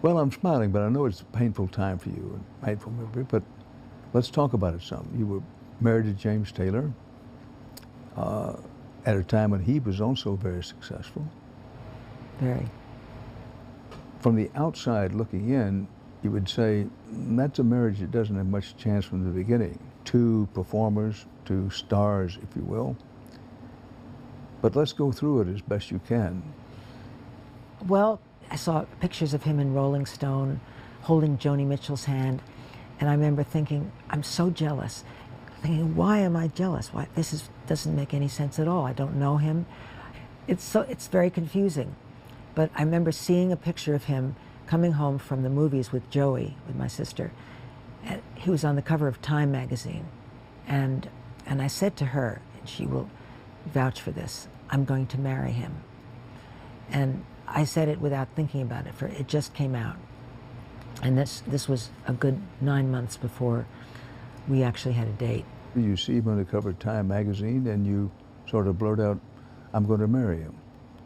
Well, I'm smiling, but I know it's a painful time for you, a painful memory, but let's talk about it some. You were married to James Taylor at a time when he was also very successful. Very. From the outside looking in, you would say that's a marriage that doesn't have much chance from the beginning. Two performers, two stars, if you will. But let's go through it as best you can. Well, I saw pictures of him in Rolling Stone holding Joni Mitchell's hand, and I remember thinking, I'm so jealous. Thinking, why am I jealous? Why doesn't make any sense at all. I don't know him. It's very confusing. But I remember seeing a picture of him coming home from the movies with Joey, with my sister. And he was on the cover of Time magazine. And I said to her, and she will vouch for this, I'm going to marry him. And I said it without thinking about it, for it just came out. And this was a good 9 months before we actually had a date. You see him on the cover of Time magazine and you sort of blurt out, I'm going to marry him.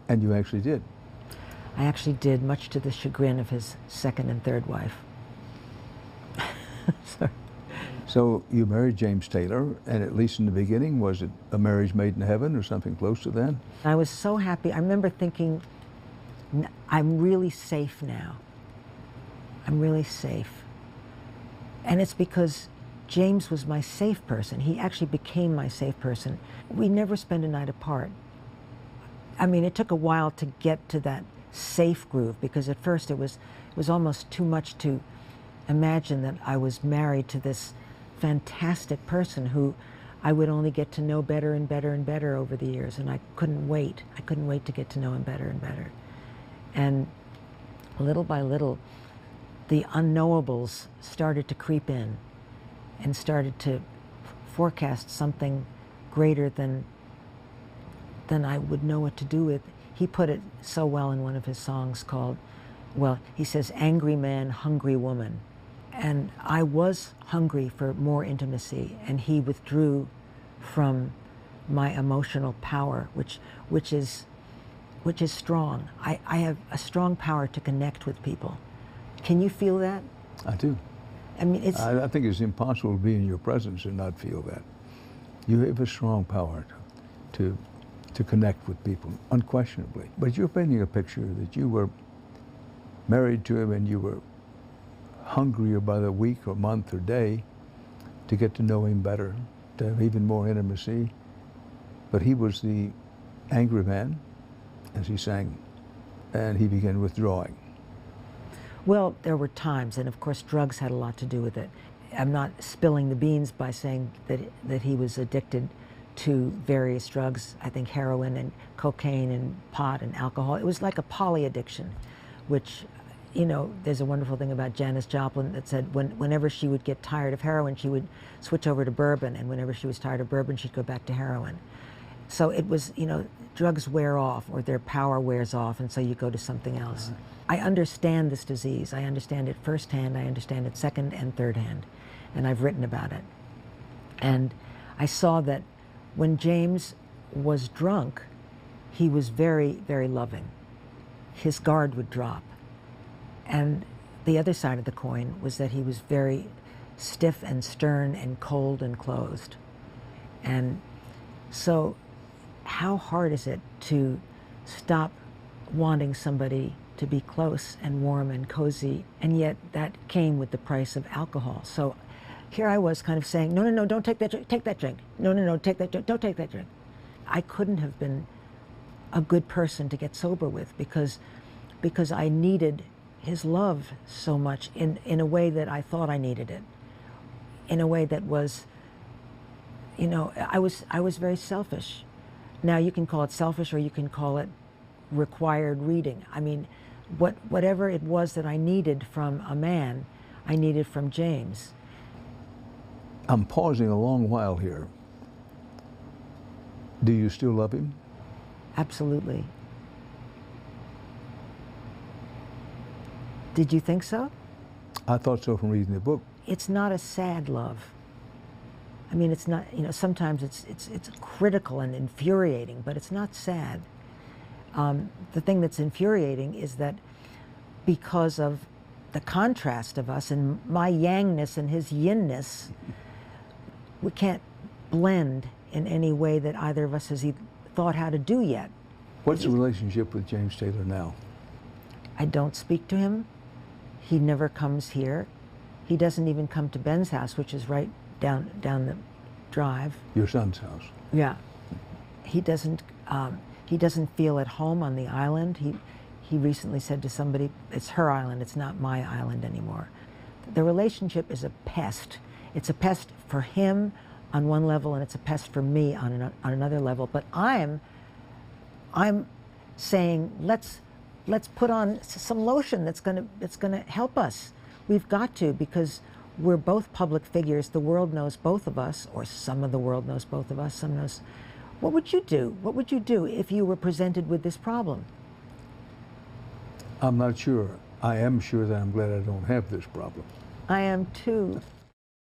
And you actually did. I actually did, much to the chagrin of his second and third wife. So you married James Taylor, and at least in the beginning, was it a marriage made in heaven or something close to that? I was so happy. I remember thinking, I'm really safe now. I'm really safe. And it's because James was my safe person. He actually became my safe person. We never spent a night apart. I mean, it took a while to get to that safe groove, because at first it was almost too much to imagine that I was married to this fantastic person who I would only get to know better and better and better over the years, and I couldn't wait. I couldn't wait to get to know him better and better. And little by little, the unknowables started to creep in and started to forecast something greater than I would know what to do with. He put it so well in one of his songs called, well, he says, angry man, hungry woman. And I was hungry for more intimacy, and he withdrew from my emotional power, which is strong. I have a strong power to connect with people. Can you feel that? I do. I mean, I think it's impossible to be in your presence and not feel that. You have a strong power to connect with people, unquestionably. But you're painting a picture that you were married to him and you were hungrier by the week or month or day to get to know him better, to have even more intimacy. But he was the angry man, as he sang, and he began withdrawing. Well, there were times, and of course drugs had a lot to do with it. I'm not spilling the beans by saying that he was addicted to various drugs, I think heroin and cocaine and pot and alcohol. It was like a poly addiction, which, you know, there's a wonderful thing about Janis Joplin that said whenever she would get tired of heroin, she would switch over to bourbon, and whenever she was tired of bourbon, she'd go back to heroin. So it was, you know, drugs wear off, or their power wears off, and so you go to something else. I understand this disease. I understand it firsthand. I understand it second and third hand, and I've written about it. And I saw that when James was drunk, he was very, very loving. His guard would drop. And the other side of the coin was that he was very stiff and stern and cold and closed. And so how hard is it to stop wanting somebody to be close and warm and cozy, and yet that came with the price of alcohol. So here I was kind of saying, no, no, no, don't take that drink, take that drink. No, no, no, take that drink, don't take that drink. I couldn't have been a good person to get sober with because I needed his love so much in a way that I thought I needed it. In a way that was, you know, I was very selfish. Now you can call it selfish or you can call it required reading. I mean, whatever it was that I needed from a man, I needed from James. I'm pausing a long while here. Do you still love him? Absolutely. Did you think so? I thought so from reading the book. It's not a sad love. I mean, it's not, you know, sometimes it's critical and infuriating, but it's not sad. The thing that's infuriating is that because of the contrast of us, and my yangness and his yinness, we can't blend in any way that either of us has thought how to do yet. What's the relationship with James Taylor now? I don't speak to him. He never comes here. He doesn't even come to Ben's house, which is right down the drive. Your son's house? Yeah. He doesn't feel at home on the island. He recently said to somebody, it's her island, it's not my island anymore. The relationship is a pest. It's a pest for him on one level, and it's a pest for me on another level. But I'm saying, let's put on some lotion that's gonna help us. We've got to, because we're both public figures. The world knows both of us, or some of the world knows both of us. Some knows. What would you do? What would you do if you were presented with this problem? I'm not sure. I am sure that I'm glad I don't have this problem. I am too.